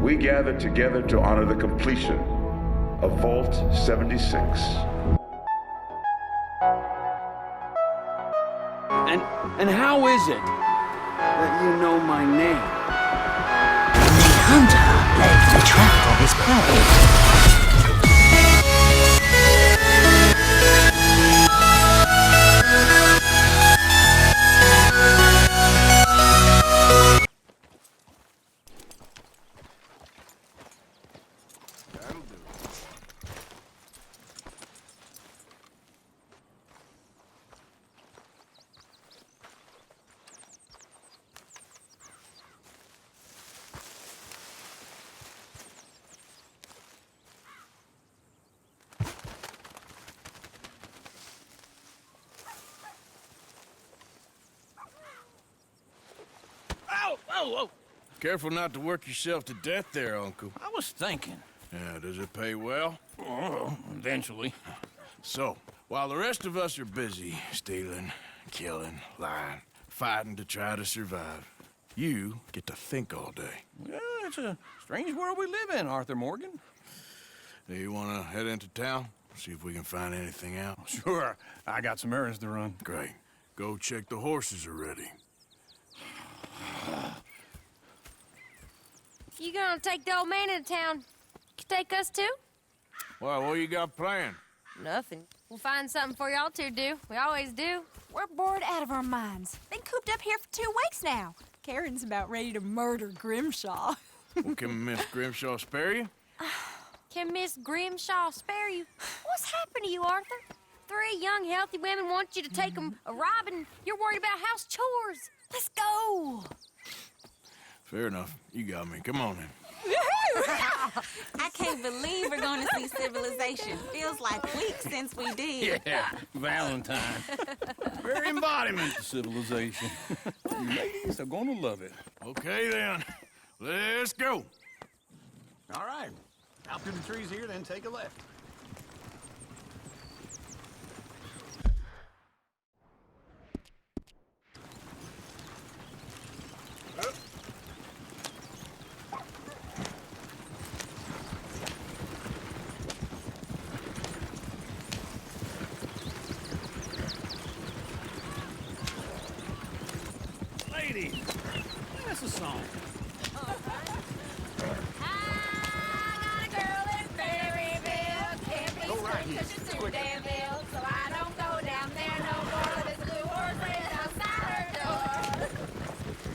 we gather together to honor the completion of Vault 76. And how is it that you know my name? The hunter lays the trap for his prey. Whoa! Careful not to work yourself to death there, Uncle. I was thinking. Yeah, does it pay well? Oh, eventually. So, while the rest of us are busy stealing, killing, lying, fighting to try to survive, you get to think all day. Yeah, it's a strange world we live in, Arthur Morgan. Do you want to head into town? See if we can find anything out? Sure, I got some errands to run. Great. Go check the horses are ready. You gonna take the old man into town? You take us too? Well, what you got planned? Nothing. We'll find something for y'all to do. We always do. We're bored out of our minds. Been cooped up here for 2 weeks now. Karen's about ready to murder Grimshaw. Well, can Miss Grimshaw spare you? Can Miss Grimshaw spare you? What's happened to you, Arthur? 3 young, healthy women want you to take them a robbing. You're worried about house chores. Let's go. Fair enough. You got me. Come on then. I can't believe we're going to see civilization. Feels like weeks since we did. Yeah, Valentine. Very embodiment of civilization. You ladies are going to love it. Okay then. Let's go. All right. Out through the trees here, then take a left. Ladies, that's a song. I got a girl in Berryville. Can't be straight 'cause she's too damn ill. So I don't go down there no more. This blue horse lays outside her door.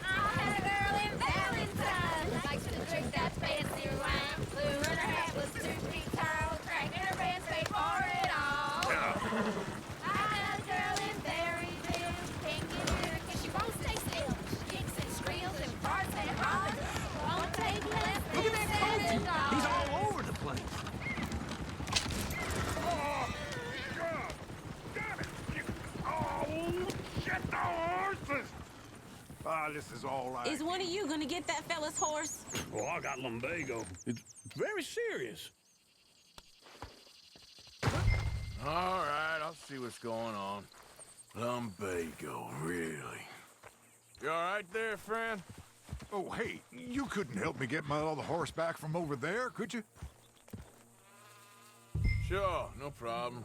I had a girl in Valentine. Likes to drink that fancy wine. Blue and her hat was 2 feet tall. Cracking her pants paid for it all. I had a girl in Berryville. Can't get her 'cause she won't stay still. She kicks and squeals and farts and hollers. Won't take less than $7. He's all over the place. This is all right. Is one of you going to get that fella's horse? Oh, I got lumbago. It's very serious. All right, I'll see what's going on. Lumbago, really? You all right there, friend? Oh, hey, you couldn't help me get my other horse back from over there, could you? Sure, no problem.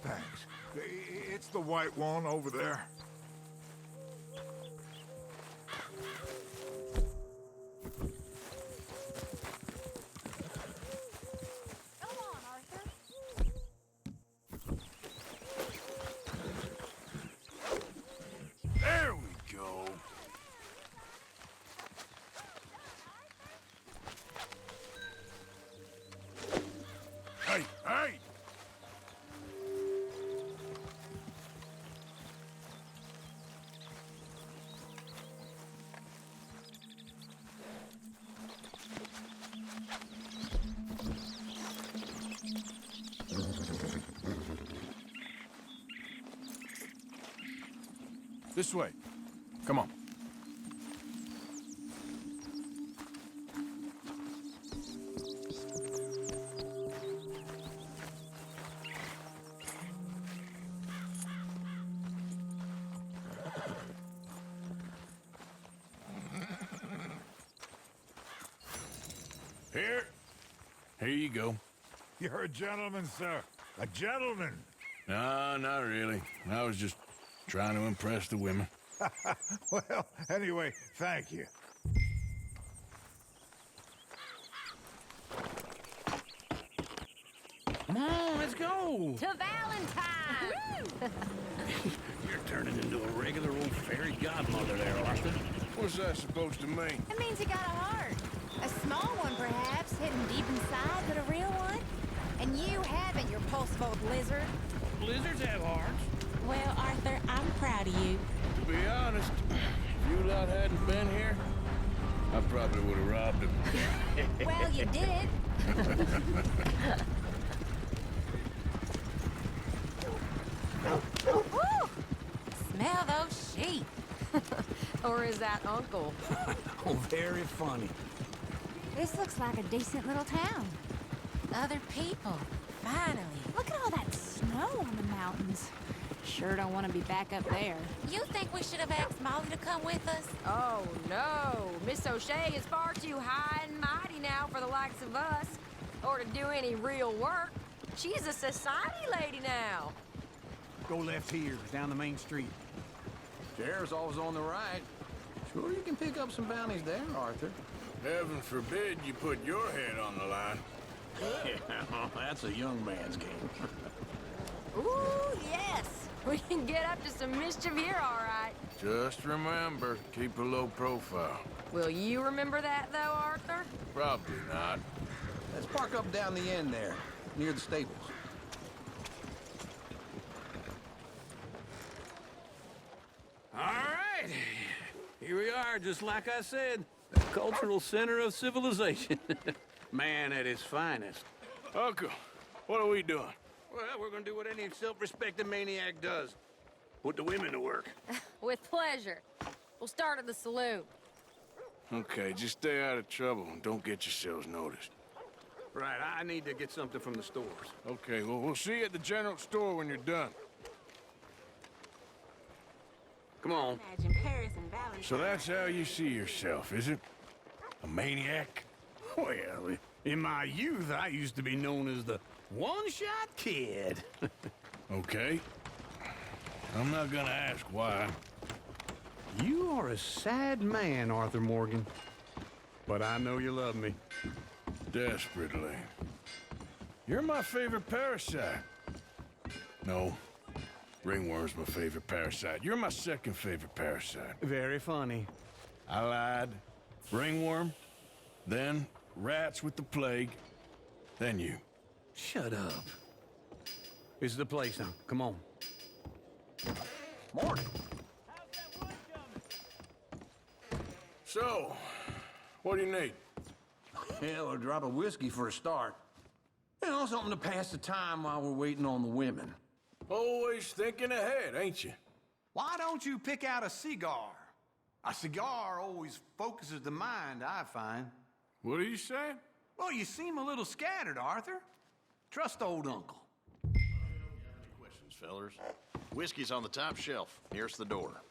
Thanks. It's the white one over there. Come on, Arthur. There we go. Hey, hey! This way. Come on. Here you go. You're a gentleman, sir. A gentleman. No, not really. I was just trying to impress the women. Well, anyway, thank you. Come on, let's go. To Valentine! You're turning into a regular old fairy godmother there, Arthur. What's that supposed to mean? It means you got a heart. A small one, perhaps, hidden deep inside, but a real one. And you haven't, you repulsive old lizard. Lizards have hearts. Well, Arthur, I'm proud of you. To be honest, if you lot hadn't been here, I probably would have robbed him. Well, you did. Woo! Smell those sheep. Or is that Uncle? Oh, very funny. This looks like a decent little town. Other people, finally. Look at all that snow on the mountains. Sure don't want to be back up there. You think we should have asked Molly to come with us? Oh, no. Miss O'Shea is far too high and mighty now for the likes of us. Or to do any real work. She's a society lady now. Go left here, down the main street. Sheriff's always on the right. Sure you can pick up some bounties there, Arthur. Heaven forbid you put your head on the line. Yeah, that's a young man's game. Ooh, yes. We can get up to some mischief here, all right. Just remember, keep a low profile. Will you remember that, though, Arthur? Probably not. Let's park up down the end there, near the stables. All right. Here we are, just like I said. The cultural center of civilization. Man at his finest. Uncle, what are we doing? Well, we're gonna do what any self-respecting maniac does. Put the women to work. With pleasure. We'll start at the saloon. Okay, just stay out of trouble and don't get yourselves noticed. Right, I need to get something from the stores. Okay, well, we'll see you at the general store when you're done. Come on. Imagine Paris and Valentine. So that's how you see yourself, is it? A maniac? Well, in my youth, I used to be known as the one-shot kid. Okay. I'm not gonna ask why. You are a sad man, Arthur Morgan. But I know you love me. Desperately. You're my favorite parasite. No. Ringworm's my favorite parasite. You're my second favorite parasite. Very funny. I lied. Ringworm, then rats with the plague, then you. Shut up. This is the place now. Come on. Morning. So, what do you need? Hell, a drop of whiskey for a start. You know, something to pass the time while we're waiting on the women. Always thinking ahead, ain't you? Why don't you pick out a cigar? A cigar always focuses the mind, I find. What are you saying? Well, you seem a little scattered, Arthur. Trust old Uncle. Questions, fellers. Whiskey's on the top shelf, nearest the door.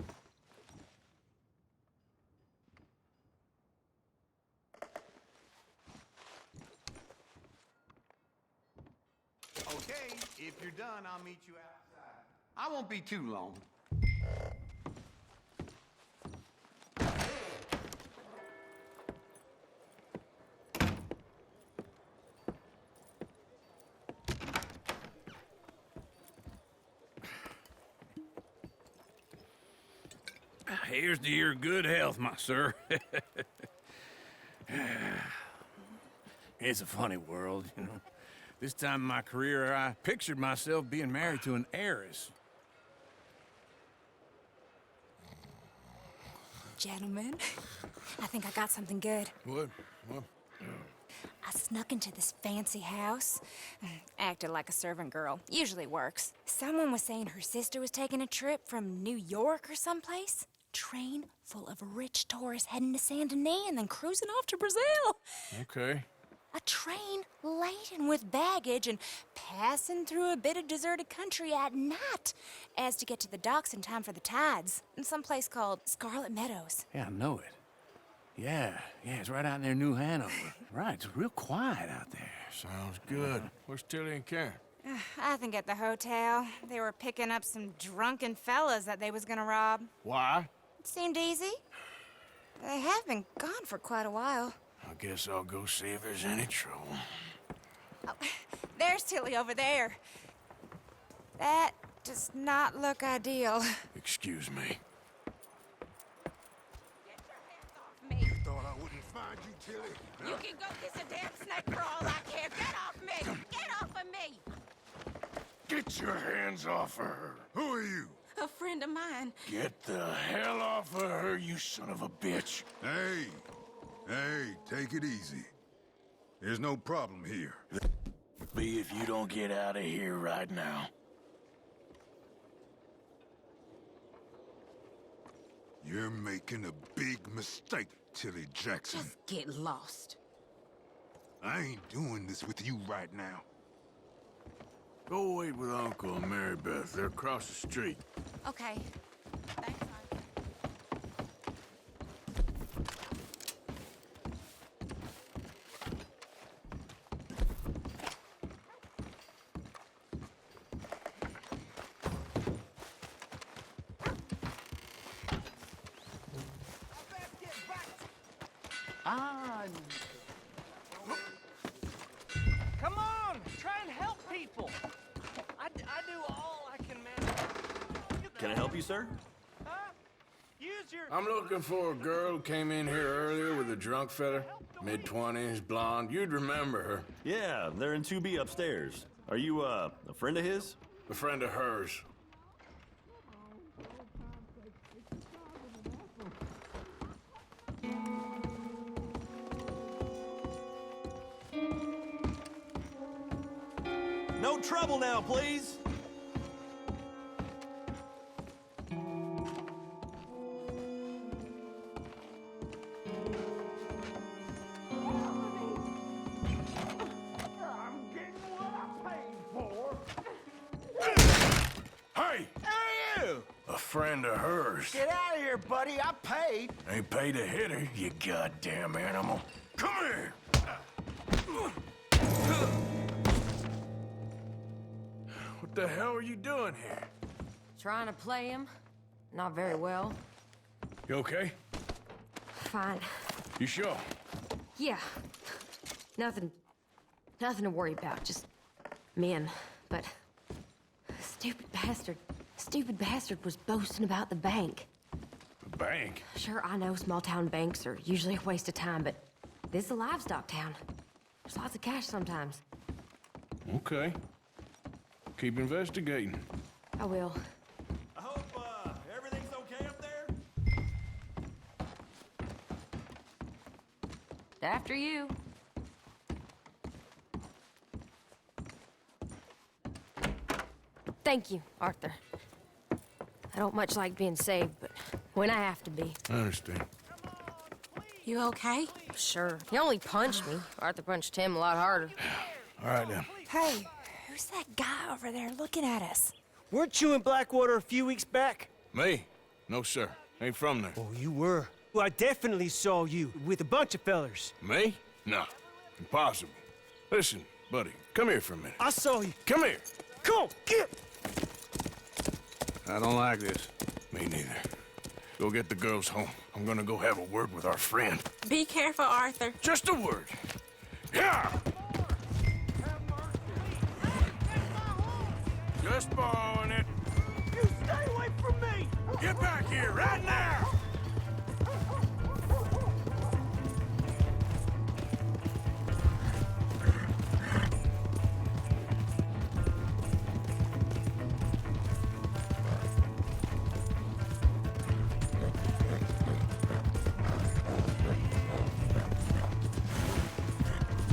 Okay, if you're done, I'll meet you outside. I won't be too long. Here's to your good health, my sir. It's a funny world, you know. This time in my career, I pictured myself being married to an heiress. Gentlemen, I think I got something good. What? I snuck into this fancy house, acted like a servant girl. Usually works. Someone was saying her sister was taking a trip from New York or someplace. Train full of rich tourists heading to Saint Denis and then cruising off to Brazil. Okay. A train laden with baggage and passing through a bit of deserted country at night as to get to the docks in time for the tides in some place called Scarlet Meadows. Yeah, I know it. Yeah, it's right out near New Hanover. Right, it's real quiet out there. Sounds good. Where's Tilly and Karen? I think at the hotel. They were picking up some drunken fellas that they was gonna rob. Why? It seemed easy. They have been gone for quite a while. I guess I'll go see if there's any trouble. Oh, there's Tilly over there. That does not look ideal. Excuse me. Thought I wouldn't find you, Tilly. You can go kiss a damn snake for all I care. Get off me! Get off of me! Get your hands off of her. Who are you? A friend of mine. Get the hell off of her, you son of a bitch. Hey, take it easy. There's no problem here. Be if you don't get out of here right now. You're making a big mistake, Tilly Jackson. Just get lost. I ain't doing this with you right now. Go wait with Uncle and Mary Beth. They're across the street. Okay. Thanks, Arthur. Come on, try and help people. I do all I can manage. Can I help you, sir? Huh? Use your... I'm looking for a girl who came in here earlier with a drunk fella. Mid-20s, blonde. You'd remember her. Yeah, they're in 2B upstairs. Are you, a friend of his? A friend of hers. No trouble now, please. Hey! Who are you? A friend of hers. Get out of here, buddy. I paid. Ain't paid to hit her, you goddamn animal. Come here! What the hell are you doing here? Trying to play him. Not very well. You okay? Fine. You sure? Yeah. Nothing to worry about. Just men. But stupid bastard was boasting about the bank. The bank? Sure, I know small town banks are usually a waste of time, but this is a livestock town. There's lots of cash sometimes. Okay. Keep investigating. I will. I hope, everything's okay up there? After you. Thank you, Arthur. I don't much like being saved, but when I have to be. I understand. You okay? Sure. He only punched me. Arthur punched him a lot harder. All right, then. Hey, who's that guy over there looking at us? Weren't you in Blackwater a few weeks back? Me? No, sir. Ain't from there. Oh, you were. Well, I definitely saw you with a bunch of fellers. Me? No. Impossible. Listen, buddy, come here for a minute. I saw you. Come here. Come on, get! I don't like this. Me neither. Go get the girls home. I'm gonna go have a word with our friend. Be careful, Arthur. Just a word. Yeah! Just borrowing it. You stay away from me! Get back here right now!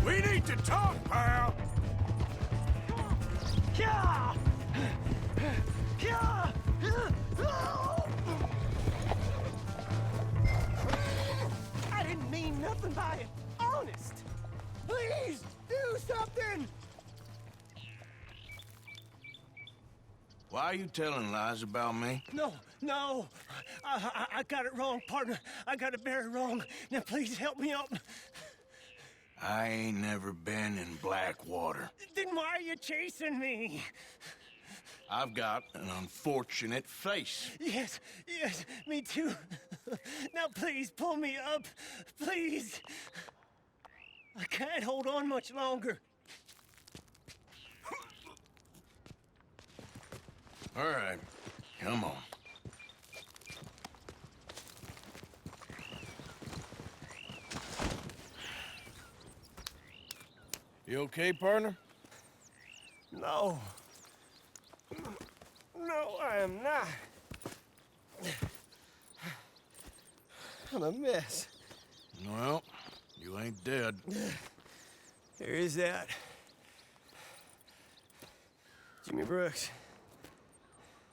We need to talk, pal. Yeah! Yeah! I didn't mean nothing by it. Honest. Please, do something! Why are you telling lies about me? No, no. I got it wrong, partner. I got it very wrong. Now, please help me up. I ain't never been in Blackwater. Then why are you chasing me? I've got an unfortunate face. Yes, me too. Now, please, pull me up. Please. I can't hold on much longer. All right, come on. You okay, partner? No. No, I am not. I'm a mess. Well, you ain't dead. There is that. Jimmy Brooks.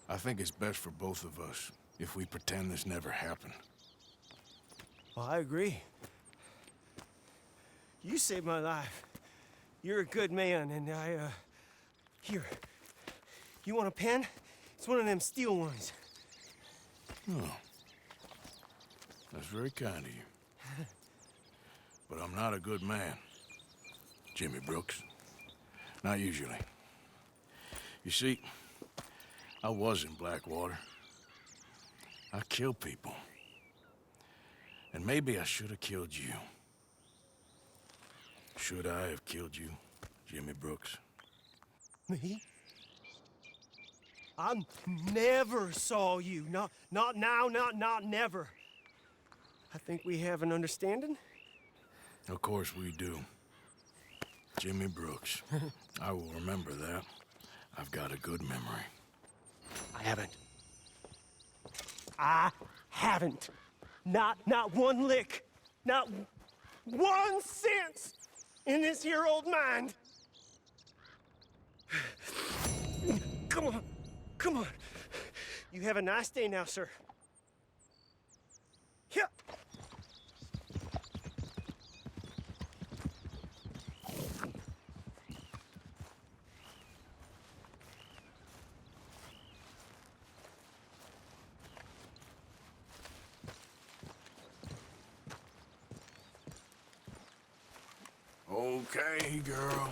I think it's best for both of us if we pretend this never happened. Well, I agree. You saved my life. You're a good man, and here. You want a pen? It's one of them steel ones. Oh. That's very kind of you. But I'm not a good man, Jimmy Brooks. Not usually. You see, I was in Blackwater. I killed people. And maybe I should have killed you. Should I have killed you, Jimmy Brooks? Me? I never saw you. Not now, not never. I think we have an understanding. Of course we do. Jimmy Brooks. I will remember that. I've got a good memory. I haven't. Not one lick. Not 1 cent in this here old mind. Come on. You have a nice day now, sir. Yeah. Okay, girl.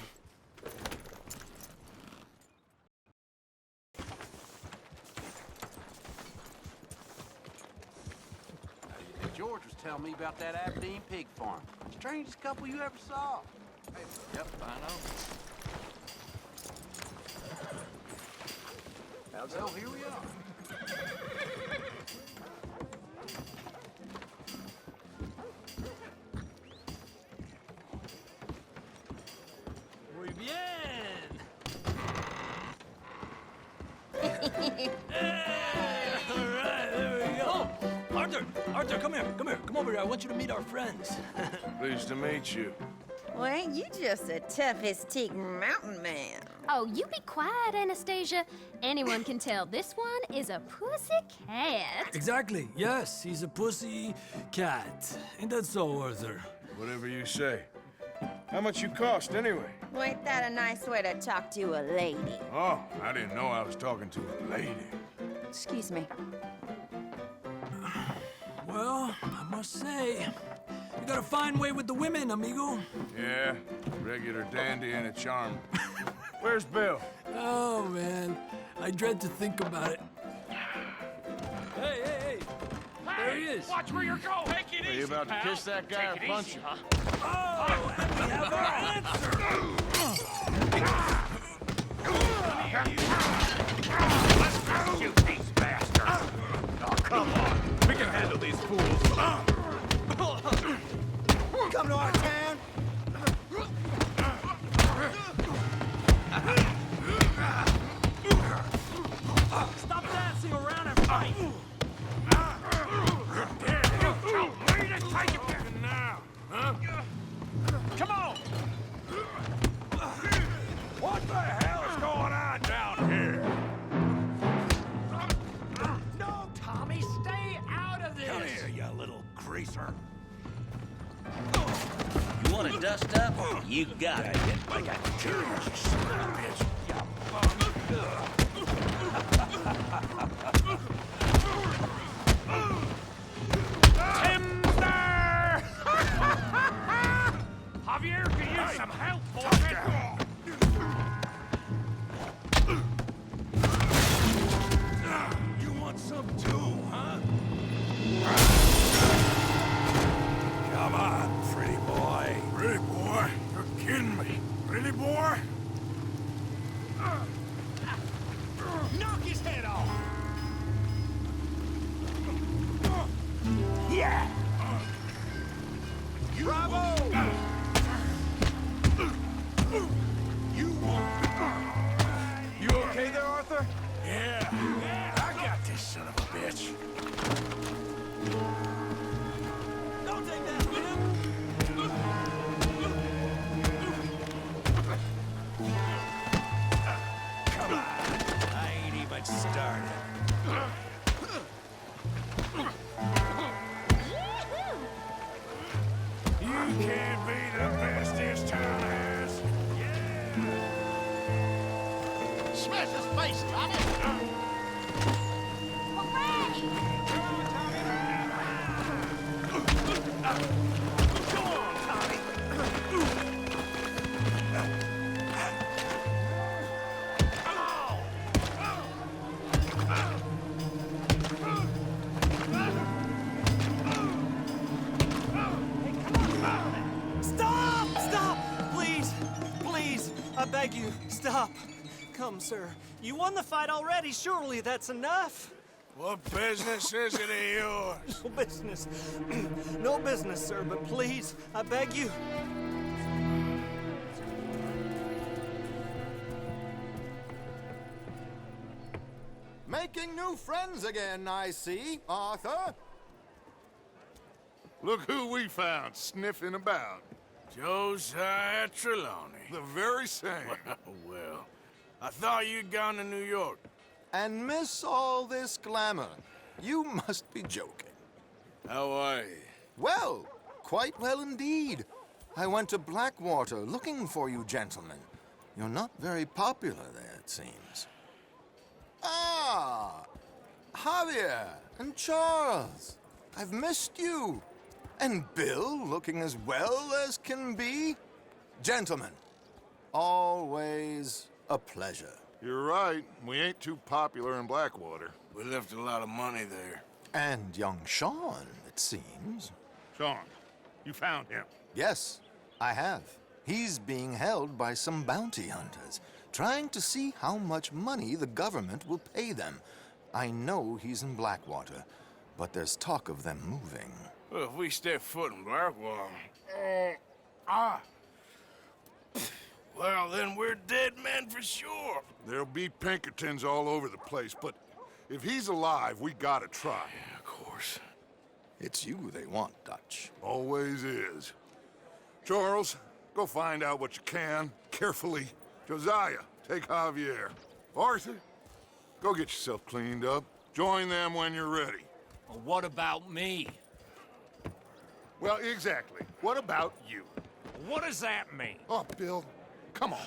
George was telling me about that Aberdeen pig farm. Strangest couple you ever saw. Yep, I know. Well, here we are. Muy bien. All right, there we go. Arthur, come here. Come over here. I want you to meet our friends. Pleased to meet you. Well, ain't you just the toughest teak mountain man? Oh, you be quiet, Anastasia. Anyone can tell this one is a pussy cat. Exactly. Yes, he's a pussy cat. Ain't that so, Arthur? Whatever you say. How much you cost, anyway? Well, ain't that a nice way to talk to a lady? Oh, I didn't know I was talking to a lady. Excuse me. Well, I must say, you got a fine way with the women, amigo. Yeah, regular dandy and a charm. Where's Bill? Oh, man. I dread to think about it. Hey! There he is. Watch where you're going. Take it easy, Are you about to kiss that guy or punch him? Oh, and we have our answer. Let's shoot these bastards. Oh, come on. We can handle these fools. Come to our town. Stop dancing around and fight. Come on! What the hell's going on down here? No, Tommy, stay out of this! Come here, you little greaser. You want to dust up? You got it. I got you, son of a bitch. need some help, boy. You want some too, huh? Come on, pretty boy. Pretty boy? You're kidding me. Pretty boy? Knock his head off. Yeah. Bravo. You okay there, Arthur? Yeah. I got this son of a bitch. Don't take that, man. Come on. I ain't even started. You can't be the best this town has. Smash his face, Tommy! Stop! Stop! Please! Please! I beg you, stop. Come, sir. You won the fight already. Surely that's enough. What business is it of yours? No business. No business, sir, but please, I beg you. Making new friends again, I see, Arthur. Look who we found sniffing about. Josiah Trelawney. The very same. Well, I thought you'd gone to New York. And miss all this glamour. You must be joking. How are you? Well, quite well indeed. I went to Blackwater looking for you gentlemen. You're not very popular there, it seems. Ah! Javier and Charles. I've missed you. And Bill looking as well as can be. Gentlemen, always a pleasure. You're right. We ain't too popular in Blackwater. We left a lot of money there. And young Sean, it seems. Sean, you found him? Yes, I have. He's being held by some bounty hunters, trying to see how much money the government will pay them. I know he's in Blackwater, but there's talk of them moving. Well, if we step foot in Blackwater... Well, then we're dead men for sure. There'll be Pinkertons all over the place, but if he's alive, we gotta try. Yeah, of course. It's you they want, Dutch. Always is. Charles, go find out what you can, carefully. Josiah, take Javier. Arthur, go get yourself cleaned up. Join them when you're ready. Well, what about me? Well, exactly. What about you? What does that mean? Oh, Bill, come on.